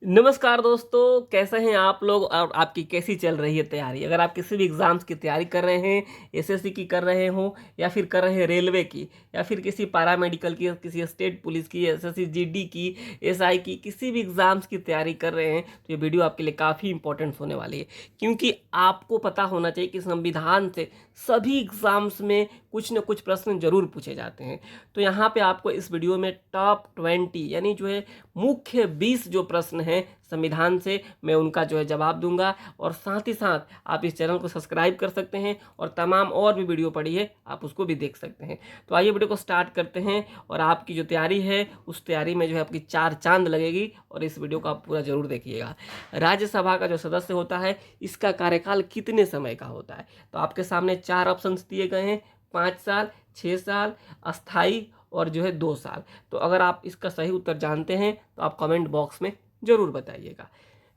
नमस्कार दोस्तों, कैसे हैं आप लोग और आपकी कैसी चल रही है तैयारी। अगर आप किसी भी एग्ज़ाम्स की तैयारी कर रहे हैं, एसएससी की कर रहे हो या फिर कर रहे हैं रेलवे की या फिर किसी पैरामेडिकल की, किसी स्टेट पुलिस की, एसएससी जीडी की, एसआई की, किसी भी एग्ज़ाम्स की तैयारी कर रहे हैं तो ये वीडियो आपके लिए काफ़ी इंपॉर्टेंट होने वाली है। क्योंकि आपको पता होना चाहिए कि संविधान से सभी एग्ज़ाम्स में कुछ न कुछ प्रश्न जरूर पूछे जाते हैं। तो यहाँ पे आपको इस वीडियो में टॉप 20 यानी जो है मुख्य 20 जो प्रश्न हैं संविधान से, मैं उनका जो है जवाब दूंगा। और साथ ही साथ आप इस चैनल को सब्सक्राइब कर सकते हैं और तमाम और भी वीडियो पड़ी है आप उसको भी देख सकते हैं। तो आइए वीडियो को स्टार्ट करते हैं और आपकी जो तैयारी है उस तैयारी में जो है आपकी चार चांद लगेगी और इस वीडियो को आप पूरा जरूर देखिएगा। राज्यसभा का जो सदस्य होता है इसका कार्यकाल कितने समय का होता है? तो आपके सामने चार ऑप्शन दिए गए हैं, 5 साल, 6 साल, अस्थाई और जो है 2 साल। तो अगर आप इसका सही उत्तर जानते हैं तो आप कमेंट बॉक्स में जरूर बताइएगा।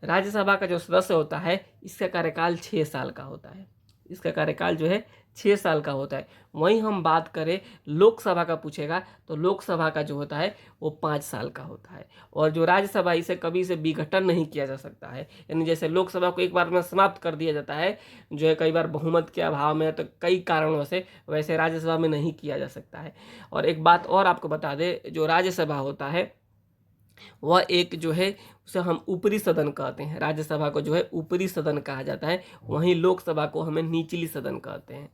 राज्यसभा का जो सदस्य होता है इसका कार्यकाल 6 साल का होता है। इसका कार्यकाल जो है 6 साल का होता है। वहीं हम बात करें लोकसभा का पूछेगा तो लोकसभा का जो होता है वो 5 साल का होता है। और जो राज्यसभा इसे कभी से विघटन नहीं किया जा सकता है, यानी जैसे लोकसभा को एक बार में समाप्त कर दिया जाता है जो है कई बार बहुमत के अभाव में, तो कई कारणों से, वैसे राज्यसभा में नहीं किया जा सकता है। और एक बात और आपको बता दें, जो राज्यसभा होता है वह एक जो है उसे हम ऊपरी सदन कहते हैं। राज्यसभा को जो है ऊपरी सदन कहा जाता है, वहीं लोकसभा को हमें निचली सदन कहते हैं।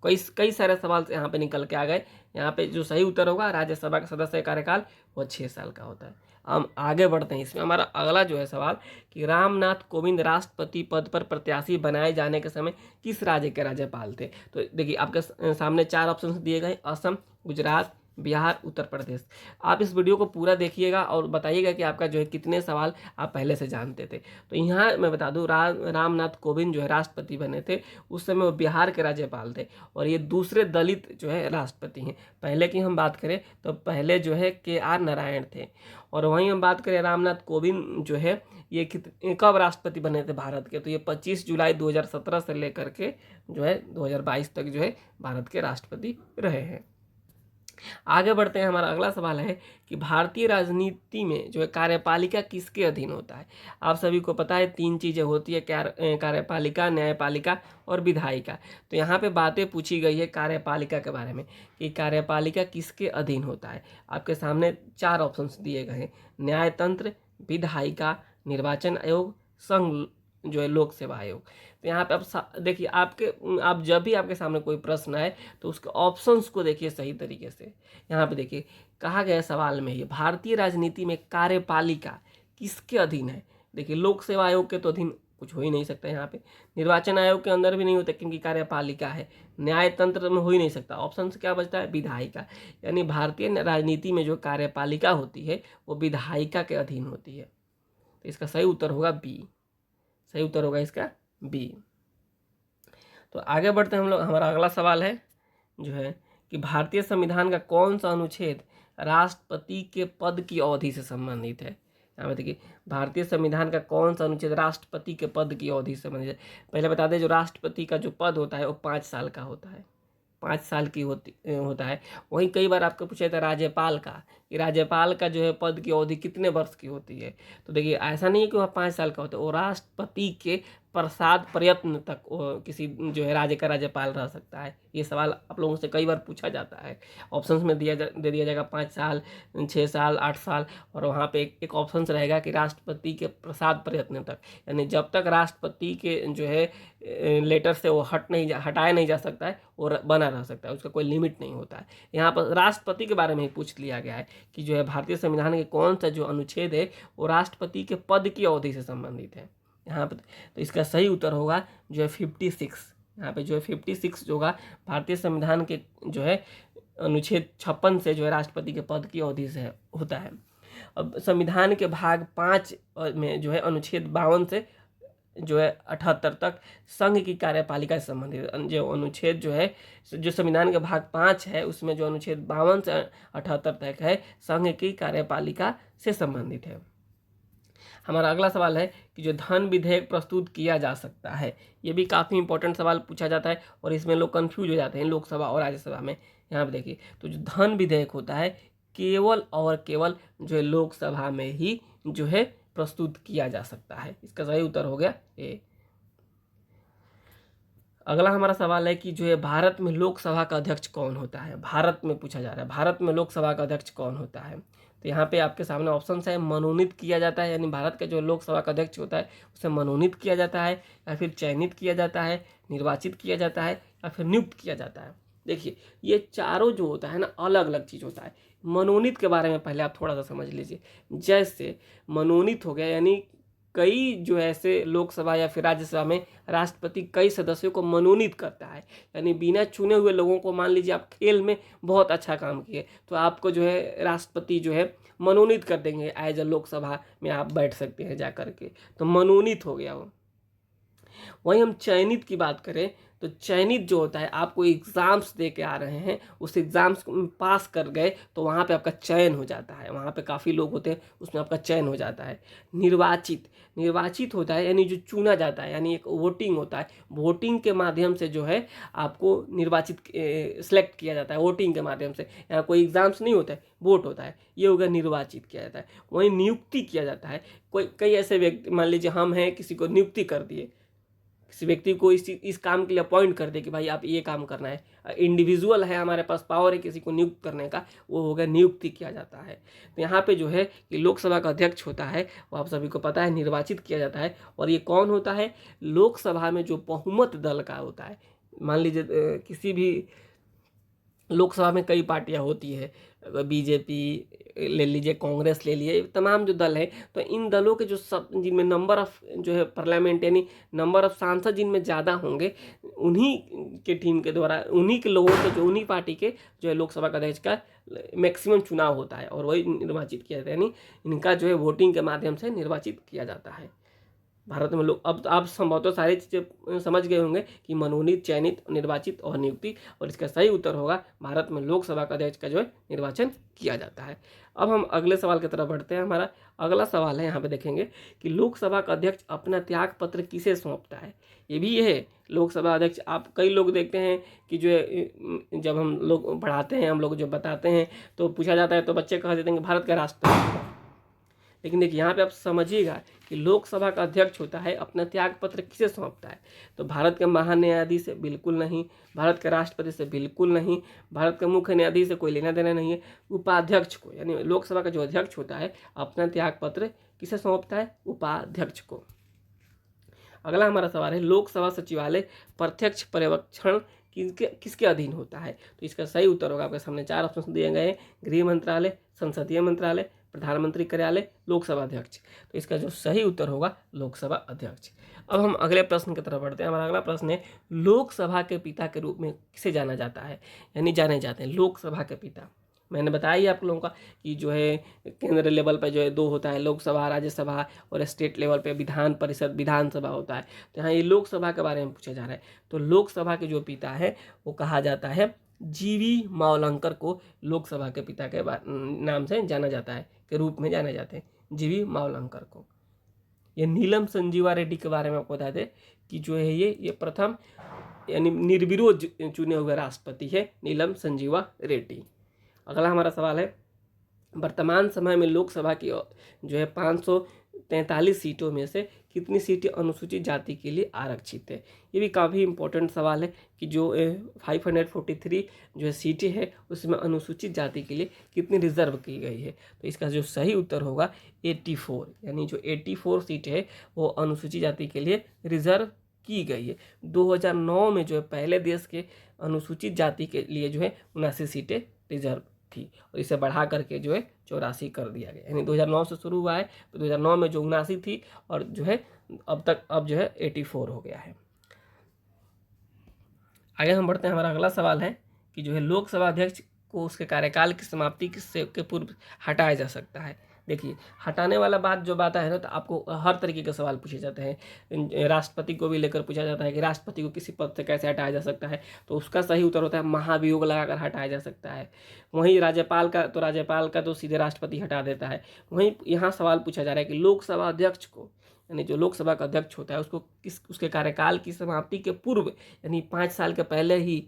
कई कई सारे सवाल यहाँ पे निकल के आ गए। यहाँ पे जो सही उत्तर होगा, राज्यसभा का सदस्य का कार्यकाल वो 6 साल का होता है। हम आगे बढ़ते हैं। इसमें हमारा अगला जो है सवाल कि रामनाथ कोविंद राष्ट्रपति पद पर प्रत्याशी बनाए जाने के समय किस राज्य के राज्यपाल थे? तो देखिए आपके सामने चार ऑप्शन दिए गए, असम, गुजरात, बिहार, उत्तर प्रदेश। आप इस वीडियो को पूरा देखिएगा और बताइएगा कि आपका जो है कितने सवाल आप पहले से जानते थे। तो यहाँ मैं बता दूँ, रामनाथ कोविंद जो है राष्ट्रपति बने थे उस समय वो बिहार के राज्यपाल थे और ये दूसरे दलित जो है राष्ट्रपति हैं। पहले की हम बात करें तो पहले जो है KR नारायण थे। और वहीं हम बात करें रामनाथ कोविंद जो है ये कब राष्ट्रपति बने थे भारत के? तो ये 25 जुलाई 2017 से लेकर के जो है 2022 तक जो है भारत के राष्ट्रपति रहे हैं। आगे बढ़ते हैं। हमारा अगला सवाल है कि भारतीय राजनीति में जो है कार्यपालिका किसके अधीन होता है? आप सभी को पता है तीन चीजें होती है, कार्यपालिका, न्यायपालिका और विधायिका। तो यहाँ पे बातें पूछी गई है कार्यपालिका के बारे में कि कार्यपालिका किसके अधीन होता है। आपके सामने चार ऑप्शंस दिए गए हैं, न्यायतंत्र, विधायिका, निर्वाचन आयोग, संघ जो है लोक सेवा आयोग। तो यहाँ पे आप देखिए, आप जब भी आपके सामने कोई प्रश्न आए तो उसके ऑप्शंस को देखिए सही तरीके से। यहाँ पे देखिए कहा गया सवाल में ये भारतीय राजनीति में कार्यपालिका किसके अधीन है? देखिए लोक सेवा आयोग के तो अधीन कुछ हो ही नहीं सकता यहाँ पे, निर्वाचन आयोग के अंदर भी नहीं होता क्योंकि कार्यपालिका है, न्यायतंत्र में हो ही नहीं सकता। ऑप्शन से क्या बचता है? विधायिका। यानी भारतीय राजनीति में जो कार्यपालिका होती है वो विधायिका के अधीन होती है। तो इसका सही उत्तर होगा बी। सही उत्तर होगा इसका बी। तो आगे बढ़ते हैं हम लोग। हमारा अगला सवाल है जो है कि भारतीय संविधान का कौन सा अनुच्छेद राष्ट्रपति के पद की अवधि से संबंधित है? यहाँ पे देखिए भारतीय संविधान का कौन सा अनुच्छेद राष्ट्रपति के पद की अवधि से संबंधित है। पहले बता दें, जो राष्ट्रपति का जो पद होता है वो 5 साल का होता है, 5 साल की होता है। वहीं कई बार आपको पूछा था राज्यपाल का, कि राज्यपाल का जो है पद की अवधि कितने वर्ष की होती है। तो देखिए ऐसा नहीं है कि वह 5 साल का होता है, वो राष्ट्रपति के प्रसाद प्रयत्न तक किसी जो है राज्य का राज्यपाल रह सकता है। ये सवाल आप लोगों से कई बार पूछा जाता है। ऑप्शंस में दे दिया जाएगा 5 साल, 6 साल, 8 साल, और वहाँ पे एक ऑप्शन रहेगा कि राष्ट्रपति के प्रसाद प्रयत्न तक, यानी जब तक राष्ट्रपति के जो है लेटर से वो हटाया नहीं जा सकता है, वो बना रह सकता है, उसका कोई लिमिट नहीं होता है। यहाँ पर राष्ट्रपति के बारे में ही पूछ लिया गया है कि जो है भारतीय संविधान के कौन सा जो अनुच्छेद है वो राष्ट्रपति के पद की अवधि से संबंधित है यहाँ पर। तो इसका सही उत्तर होगा जो है 56। यहाँ पे जो है 56 जो होगा भारतीय संविधान के जो है अनुच्छेद 56 से जो है राष्ट्रपति के पद की अवधि से होता है। अब संविधान के भाग 5 में जो है अनुच्छेद 52 से जो है 78 तक संघ की कार्यपालिका से संबंधित जो अनुच्छेद जो है, जो संविधान के भाग 5 है उसमें जो अनुच्छेद 52 से 78 तक है संघ की कार्यपालिका से संबंधित है। हमारा अगला सवाल है कि जो धन विधेयक प्रस्तुत किया जा सकता है, ये भी काफ़ी इंपॉर्टेंट सवाल पूछा जाता है और इसमें लोग कंफ्यूज हो जाते हैं लोकसभा और राज्यसभा में। यहाँ पे देखिए, तो जो धन विधेयक होता है केवल और केवल जो है लोकसभा में ही जो है प्रस्तुत किया जा सकता है। इसका सही उत्तर हो गया ए। अगला हमारा सवाल है कि जो है भारत में लोकसभा का अध्यक्ष कौन होता है। भारत में पूछा जा रहा है भारत में लोकसभा का अध्यक्ष कौन होता है। तो यहाँ पे आपके सामने ऑप्शन है, मनोनीत किया जाता है, यानी भारत का जो लोकसभा का अध्यक्ष होता है उसे मनोनीत किया जाता है, या फिर चयनित किया जाता है, निर्वाचित किया जाता है, या फिर नियुक्त किया जाता है। देखिए ये चारों जो होता है ना, अलग अलग चीज़ होता है। मनोनीत के बारे में पहले आप थोड़ा सा समझ लीजिए। जैसे मनोनीत हो गया, यानी कई जो है ऐसे लोकसभा या फिर राज्यसभा में राष्ट्रपति कई सदस्यों को मनोनीत करता है, यानी बिना चुने हुए लोगों को, मान लीजिए आप खेल में बहुत अच्छा काम किए तो आपको जो है राष्ट्रपति जो है मनोनीत कर देंगे, एज अ लोकसभा में आप बैठ सकते हैं जा करके, तो मनोनीत हो गया वो। वहीं हम चयनित की बात करें तो चयनित जो होता है, आपको एग्ज़ाम्स दे के आ रहे हैं, उस एग्ज़ाम्स को पास कर गए तो वहाँ पे आपका चयन हो जाता है, वहाँ पे काफ़ी लोग होते हैं उसमें आपका चयन हो जाता है। निर्वाचित निर्वाचित होता है, यानी जो चुना जाता है, यानी एक वोटिंग होता है, वोटिंग के माध्यम से जो है आपको निर्वाचित सेलेक्ट किया जाता है, वोटिंग के माध्यम से। यहाँ कोई एग्ज़ाम्स नहीं होता है, वोट होता है, ये हो गया निर्वाचित किया जाता है। वहीं नियुक्ति किया जाता है, कई ऐसे व्यक्ति, मान लीजिए हम हैं, किसी को नियुक्ति कर दिए, किसी व्यक्ति को इस काम के लिए अपॉइंट कर दे कि भाई आप ये काम करना है, इंडिविजुअल है, हमारे पास पावर है किसी को नियुक्त करने का, वो हो गया नियुक्ति किया जाता है। तो यहाँ पे जो है कि लोकसभा का अध्यक्ष होता है वो आप सभी को पता है, निर्वाचित किया जाता है। और ये कौन होता है, लोकसभा में जो बहुमत दल का होता है। मान लीजिए किसी भी लोकसभा में कई पार्टियां होती है, बीजेपी ले लीजिए, कांग्रेस ले लीजिए, तमाम जो दल है, तो इन दलों के जो सब जिनमें नंबर ऑफ जो है पार्लियामेंट, यानी नंबर ऑफ सांसद जिनमें ज़्यादा होंगे, उन्हीं के टीम के द्वारा, उन्हीं के लोगों के, जो उन्हीं पार्टी के जो है लोकसभा का अध्यक्ष का मैक्सिमम चुनाव होता है और वही निर्वाचित किया जाता है, यानी इनका जो है वोटिंग के माध्यम से निर्वाचित किया जाता है। भारत में लोग, अब तो आप संभवतः सारी चीज़ें समझ गए होंगे कि मनोनीत, चयनित, निर्वाचित और नियुक्ति, और इसका सही उत्तर होगा भारत में लोकसभा का अध्यक्ष का जो है निर्वाचन किया जाता है। अब हम अगले सवाल की तरफ बढ़ते हैं। हमारा अगला सवाल है, यहाँ पे देखेंगे कि लोकसभा का अध्यक्ष अपना त्याग पत्र किसे सौंपता है। ये भी ये है, लोकसभा अध्यक्ष, आप कई लोग देखते हैं कि जो है जब हम लोग पढ़ाते हैं, हम लोग जो बताते हैं तो पूछा जाता है तो बच्चे कह देते हैं कि भारत का राष्ट्रपति। लेकिन देखिए यहाँ पे आप समझिएगा कि लोकसभा का अध्यक्ष होता है, अपना त्याग पत्र किसे सौंपता है। तो भारत के महान्यायाधीश से बिल्कुल नहीं, भारत के राष्ट्रपति से बिल्कुल नहीं, भारत के मुख्य न्यायाधीश से कोई लेना देना नहीं है। उपाध्यक्ष को, यानी लोकसभा का जो अध्यक्ष होता है, अपना त्याग पत्र किसे सौंपता है, उपाध्यक्ष को। अगला हमारा सवाल है, लोकसभा सचिवालय प्रत्यक्ष पर्यवेक्षण किसके अधीन होता है। तो इसका सही उत्तर होगा, आपके सामने 4 ऑप्शन दिए गए हैं, गृह मंत्रालय, संसदीय मंत्रालय, प्रधानमंत्री कार्यालय, लोकसभा अध्यक्ष। तो इसका जो सही उत्तर होगा लोकसभा अध्यक्ष। अब हम अगले प्रश्न की तरफ बढ़ते हैं। हमारा अगला प्रश्न है, लोकसभा के पिता के रूप में किसे जाना जाता है, यानी जाने जाते हैं लोकसभा के पिता। मैंने बताया ही आप लोगों का कि जो है केंद्र लेवल पर जो है 2 होता है, लोकसभा, राज्यसभा, और स्टेट लेवल पे विधान परिषद, विधानसभा होता है। तो यहाँ ये लोकसभा के बारे में पूछा जा रहा है। तो लोकसभा के जो पिता है वो कहा जाता है जीवी मावलंकर को लोकसभा के पिता के नाम से जाना जाता है, के रूप में जाने जाते हैं, जीवी मावलंकर को। ये नीलम संजीवा रेड्डी के बारे में आपको बता दें कि जो है ये प्रथम यानी निर्विरोध चुने हुए राष्ट्रपति है, नीलम संजीवा रेड्डी। अगला हमारा सवाल है, वर्तमान समय में लोकसभा की जो है 543 सीटों में से कितनी सीटें अनुसूचित जाति के लिए आरक्षित है। ये भी काफ़ी इंपॉर्टेंट सवाल है कि जो 543 जो है सीटें हैं उसमें अनुसूचित जाति के लिए कितनी रिजर्व की गई है। तो इसका जो सही उत्तर होगा 84, यानी जो 84 सीटें है वो अनुसूचित जाति के लिए रिजर्व की गई है। 2009 में जो है पहले देश के अनुसूचित जाति के लिए जो है 79 सीटें रिजर्व थी, और इसे बढ़ा करके जो है 84 कर दिया गया, यानी 2009 से शुरू हुआ है तो 2009 में जो 79 थी और जो है अब जो है 84 हो गया है। आगे हम बढ़ते हैं। हमारा अगला सवाल है कि जो है लोकसभा अध्यक्ष को उसके कार्यकाल की समाप्ति के पूर्व हटाया जा सकता है। देखिए हटाने वाला बात जो बात है ना, तो आपको हर तरीके के सवाल पूछे जाते हैं। राष्ट्रपति को भी लेकर पूछा जाता है कि राष्ट्रपति को किसी पद से कैसे हटाया जा सकता है, तो उसका सही उत्तर होता है महाभियोग लगाकर हटाया जा सकता है। वहीं राज्यपाल का तो सीधे राष्ट्रपति हटा देता है। वहीं यहाँ सवाल पूछा जा रहा है कि लोकसभा अध्यक्ष को, यानी जो लोकसभा का अध्यक्ष होता है उसको उसके कार्यकाल की समाप्ति के पूर्व, यानी 5 साल के पहले ही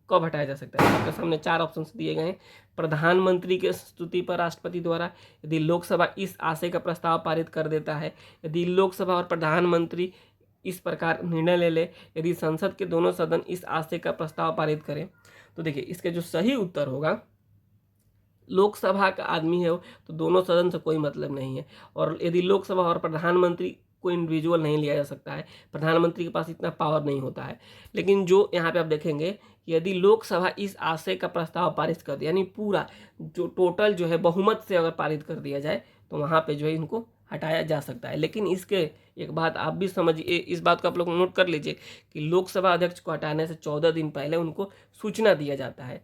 कब हटाया जा सकता है? आपके सामने 4 ऑप्शंस दिए गए हैं। प्रधानमंत्री के स्तुति पर राष्ट्रपति द्वारा, यदि लोकसभा इस आशय का प्रस्ताव पारित कर देता है, यदि लोकसभा और प्रधानमंत्री इस प्रकार निर्णय ले ले, यदि संसद के दोनों सदन इस आशय का प्रस्ताव पारित करें। तो देखिए इसका जो सही उत्तर होगा, लोकसभा का आदमी है तो दोनों सदन से कोई मतलब नहीं है। और यदि लोकसभा और प्रधानमंत्री को इंडिविजुअल नहीं लिया जा सकता है, प्रधानमंत्री के पास इतना पावर नहीं होता है। लेकिन जो यहाँ पे आप देखेंगे कि यदि लोकसभा इस आशय का प्रस्ताव पारित कर दिया, यानी पूरा जो टोटल जो है बहुमत से अगर पारित कर दिया जाए, तो वहाँ पे जो है इनको हटाया जा सकता है। लेकिन इसके एक बात आप भी समझिए, इस बात को आप लोग नोट कर लीजिए कि लोकसभा अध्यक्ष को हटाने से 14 दिन पहले उनको सूचना दिया जाता है।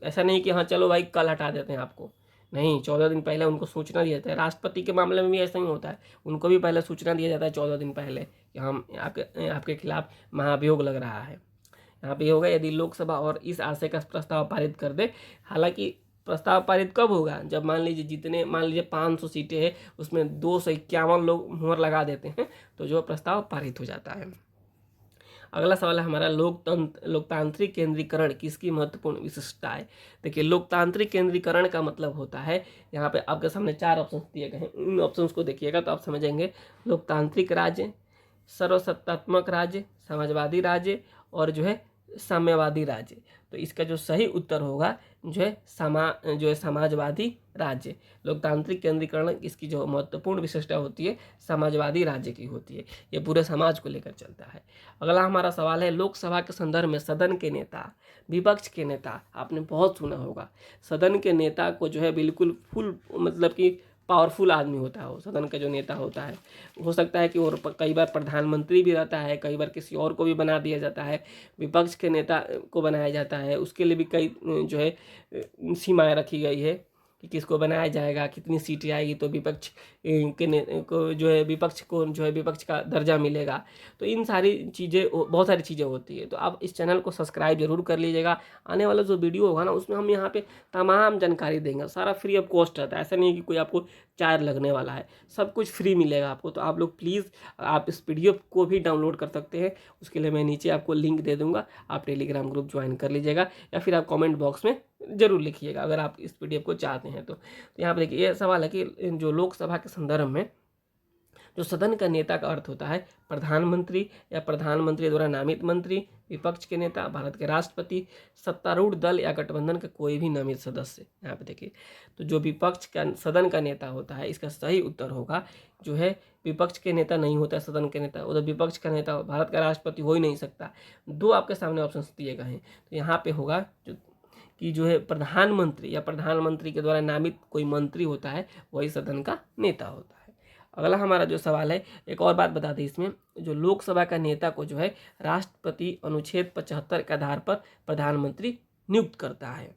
ऐसा नहीं कि हाँ चलो भाई कल हटा देते हैं आपको, नहीं, 14 दिन पहले उनको सूचना दिया जाता है। राष्ट्रपति के मामले में भी ऐसा ही होता है, उनको भी पहले सूचना दिया जाता है 14 दिन पहले कि हम आपके खिलाफ महाभियोग लग रहा है। यहाँ पे होगा यदि लोकसभा और इस आशय का प्रस्ताव पारित कर दे। हालांकि प्रस्ताव पारित कब होगा? जब मान लीजिए 500 सीटें हैं, उसमें 251 लोग मुहर लगा देते हैं, तो जो प्रस्ताव पारित हो जाता है। अगला सवाल है हमारा, लोकतांत्रिक केंद्रीकरण किसकी महत्वपूर्ण विशिष्टता है? देखिए लोकतांत्रिक केंद्रीकरण का मतलब होता है, यहाँ पे आपके सामने 4 ऑप्शन दिए गए हैं, इन ऑप्शंस को देखिएगा तो आप समझेंगे। लोकतांत्रिक राज्य, सर्वसत्तात्मक राज्य, समाजवादी राज्य और जो है साम्यवादी राज्य। तो इसका जो सही उत्तर होगा जो है समाजवादी राज्य। लोकतांत्रिक केंद्रीकरण इसकी जो महत्वपूर्ण विशेषता होती है समाजवादी राज्य की होती है, ये पूरे समाज को लेकर चलता है। अगला हमारा सवाल है, लोकसभा के संदर्भ में सदन के नेता, विपक्ष के नेता, आपने बहुत सुना होगा, सदन के नेता को जो है बिल्कुल फुल मतलब कि पावरफुल आदमी होता है वो सदन का जो नेता होता है। हो सकता है कि और कई बार प्रधानमंत्री भी रहता है, कई बार किसी और को भी बना दिया जाता है, विपक्ष के नेता को बनाया जाता है, उसके लिए भी कई जो है सीमाएं रखी गई है कि किसको बनाया जाएगा, कितनी सीटें आएगी तो विपक्ष को जो है विपक्ष का दर्जा मिलेगा। तो इन सारी चीज़ें, बहुत सारी चीज़ें होती है। तो आप इस चैनल को सब्सक्राइब जरूर कर लीजिएगा। आने वाला जो वीडियो होगा ना उसमें हम यहाँ पे तमाम जानकारी देंगे, सारा फ्री ऑफ कॉस्ट रहता है, ऐसा नहीं है कि कोई आपको चार्ज लगने वाला है, सब कुछ फ्री मिलेगा आपको। तो आप लोग प्लीज़ आप इस PDF को भी डाउनलोड कर सकते हैं, उसके लिए मैं नीचे आपको लिंक दे दूँगा, आप टेलीग्राम ग्रुप ज्वाइन कर लीजिएगा या फिर आप कमेंट बॉक्स में जरूर लिखिएगा अगर आप इस PDF को चाहते हैं। तो यहाँ पर देखिए ये सवाल है कि जो लोकसभा के संदर्भ में जो सदन का नेता का अर्थ होता है प्रधानमंत्री या प्रधानमंत्री द्वारा नामित मंत्री, विपक्ष के नेता, भारत के राष्ट्रपति, सत्तारूढ़ दल या गठबंधन का कोई भी नामित सदस्य। यहाँ पे देखिए तो जो विपक्ष का सदन का नेता होता है, इसका सही उत्तर होगा जो है विपक्ष के नेता नहीं होता है सदन के नेता, उधर विपक्ष का नेता भारत का राष्ट्रपति हो ही नहीं सकता। 2 आपके सामने ऑप्शन दिए गए हैं, तो यहाँ पे होगा जो है प्रधानमंत्री या प्रधानमंत्री के द्वारा नामित कोई मंत्री होता है वही सदन का नेता होता है। अगला हमारा जो सवाल है, एक और बात बता दें इसमें, जो लोकसभा का नेता को जो है राष्ट्रपति अनुच्छेद 75 के आधार पर प्रधानमंत्री नियुक्त करता है।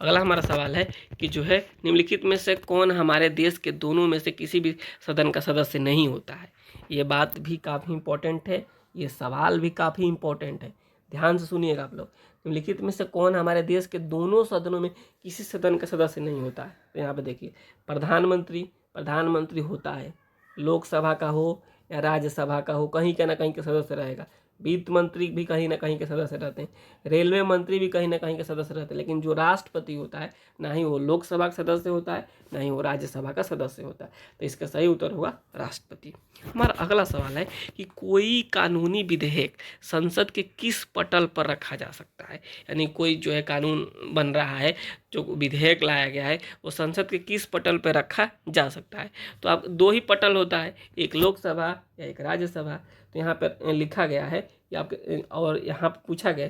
अगला हमारा सवाल है कि जो है निम्नलिखित में से कौन हमारे देश के दोनों में से किसी भी सदन का सदस्य नहीं होता है? ये बात भी काफ़ी इंपॉर्टेंट है, ये सवाल भी काफ़ी इंपॉर्टेंट है, ध्यान से सुनिएगा आप लोग। निम्नलिखित में से कौन हमारे देश के दोनों सदनों में किसी सदन का सदस्य नहीं होता है? तो यहाँ पे देखिए प्रधानमंत्री होता है, लोकसभा का हो या राज्यसभा का हो, कहीं का ना कहीं के सदस्य रहेगा। वित्त मंत्री भी कहीं ना कहीं के सदस्य रहते हैं, रेलवे मंत्री भी कहीं ना कहीं के सदस्य रहते हैं। लेकिन जो राष्ट्रपति होता है ना ही वो लोकसभा का सदस्य होता है ना ही वो राज्यसभा का सदस्य होता है। तो इसका सही उत्तर होगा राष्ट्रपति। हमारा अगला सवाल है कि कोई कानूनी विधेयक संसद के किस पटल पर रखा जा सकता है? यानी कोई जो है कानून बन रहा है, जो विधेयक लाया गया है वो संसद के किस पटल पर रखा जा सकता है? तो आप 2 ही पटल होता है, एक लोकसभा या एक राज्यसभा। तो यहाँ पर लिखा गया है कि आपके, और यहाँ पर पूछा गया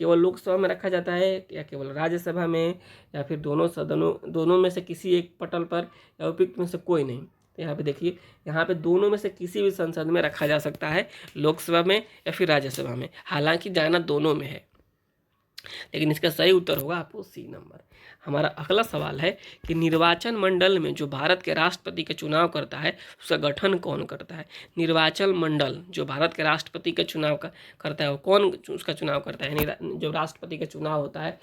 केवल लोकसभा में रखा जाता है या केवल राज्यसभा में या फिर दोनों में से किसी एक पटल पर या उपयुक्त में से कोई नहीं। तो यहाँ पे देखिए, यहाँ पे दोनों में से किसी भी संसद में रखा जा सकता है, लोकसभा में या फिर राज्यसभा में, हालांकि जाना दोनों में है, लेकिन इसका सही उत्तर होगा आपको C नंबर। हमारा अगला सवाल है कि निर्वाचन मंडल में जो भारत के राष्ट्रपति का चुनाव करता है उसका गठन कौन करता है? निर्वाचन मंडल जो भारत के राष्ट्रपति का चुनाव करता है वो कौन उसका चुनाव करता है? जो राष्ट्रपति का चुनाव होता है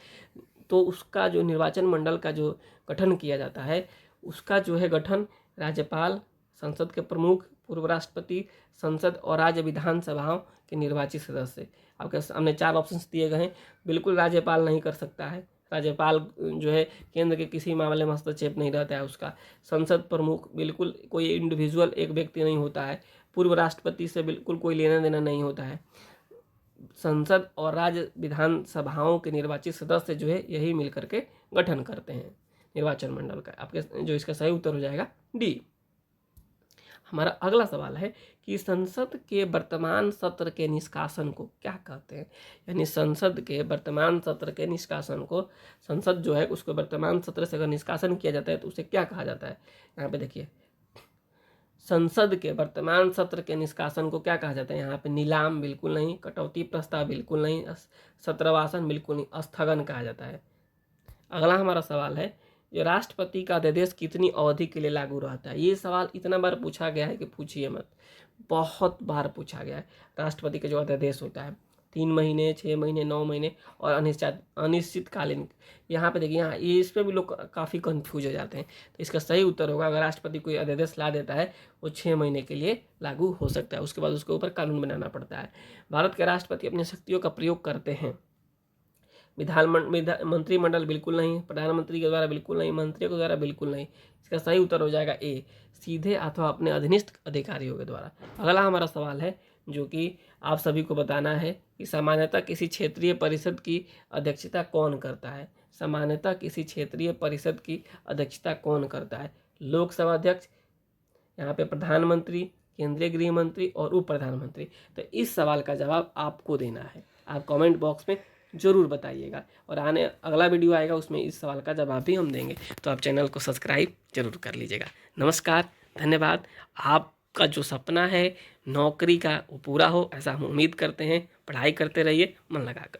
तो उसका जो निर्वाचन मंडल का जो गठन किया जाता है उसका जो है गठन राज्यपाल, संसद के प्रमुख, पूर्व राष्ट्रपति, संसद और राज्य विधानसभाओं के निर्वाचित सदस्य। आपके सामने 4 ऑप्शंस दिए गए हैं। बिल्कुल राज्यपाल नहीं कर सकता है, राज्यपाल जो है केंद्र के किसी मामले में हस्तक्षेप नहीं रहता है उसका। संसद प्रमुख बिल्कुल कोई इंडिविजुअल एक व्यक्ति नहीं होता है। पूर्व राष्ट्रपति से बिल्कुल कोई लेना देना नहीं होता है। संसद और राज्य विधानसभाओं के निर्वाचित सदस्य जो है यही मिलकर के गठन करते हैं निर्वाचन मंडल का। आपके जो इसका सही उत्तर हो जाएगा डी। हमारा अगला सवाल है कि संसद के वर्तमान सत्र के निष्कासन को क्या कहते हैं। यानी संसद के वर्तमान सत्र के निष्कासन को, संसद जो है उसको वर्तमान सत्र से अगर निष्कासन किया जाता है तो उसे क्या कहा जाता है। यहाँ पे देखिए, संसद के वर्तमान सत्र के निष्कासन को क्या कहा जाता है। यहाँ पे नीलाम बिल्कुल नहीं, कटौती प्रस्ताव बिल्कुल नहीं, सत्रवासन बिल्कुल नहीं, स्थगन कहा जाता है। अगला हमारा सवाल है, जो राष्ट्रपति का अध्यादेश कितनी अवधि के लिए लागू रहता है। ये सवाल इतना बार पूछा गया है कि पूछिए मत, बहुत बार पूछा गया है। राष्ट्रपति का जो अध्यादेश होता है 3 महीने, 6 महीने, 9 महीने और अनिश्चितकालीन। यहाँ पे देखिए, यहाँ इस पर भी लोग काफ़ी कंफ्यूज हो जाते हैं। तो इसका सही उत्तर होगा, अगर राष्ट्रपति कोई अध्यादेश ला देता है वो 6 महीने के लिए लागू हो सकता है, उसके बाद उसके ऊपर कानून बनाना पड़ता है। भारत के राष्ट्रपति अपनी शक्तियों का प्रयोग करते हैं। मंत्रिमंडल बिल्कुल नहीं, प्रधानमंत्री के द्वारा बिल्कुल नहीं, मंत्रियों के द्वारा बिल्कुल नहीं। इसका सही उत्तर हो जाएगा ए, सीधे अथवा अपने अधीनस्थ अधिकारियों के द्वारा। अगला हमारा सवाल है जो कि आप सभी को बताना है कि सामान्यतः किसी क्षेत्रीय परिषद की अध्यक्षता कौन करता है। सामान्यतः किसी क्षेत्रीय परिषद की अध्यक्षता कौन करता है। लोकसभा अध्यक्ष, यहाँ पे प्रधानमंत्री, केंद्रीय गृह मंत्री और उप प्रधानमंत्री। तो इस सवाल का जवाब आपको देना है, आप कमेंट बॉक्स में ज़रूर बताइएगा और अगला वीडियो आएगा उसमें इस सवाल का जवाब भी हम देंगे। तो आप चैनल को सब्सक्राइब जरूर कर लीजिएगा। नमस्कार, धन्यवाद। आपका जो सपना है नौकरी का वो पूरा हो, ऐसा हम उम्मीद करते हैं। पढ़ाई करते रहिए मन लगाकर।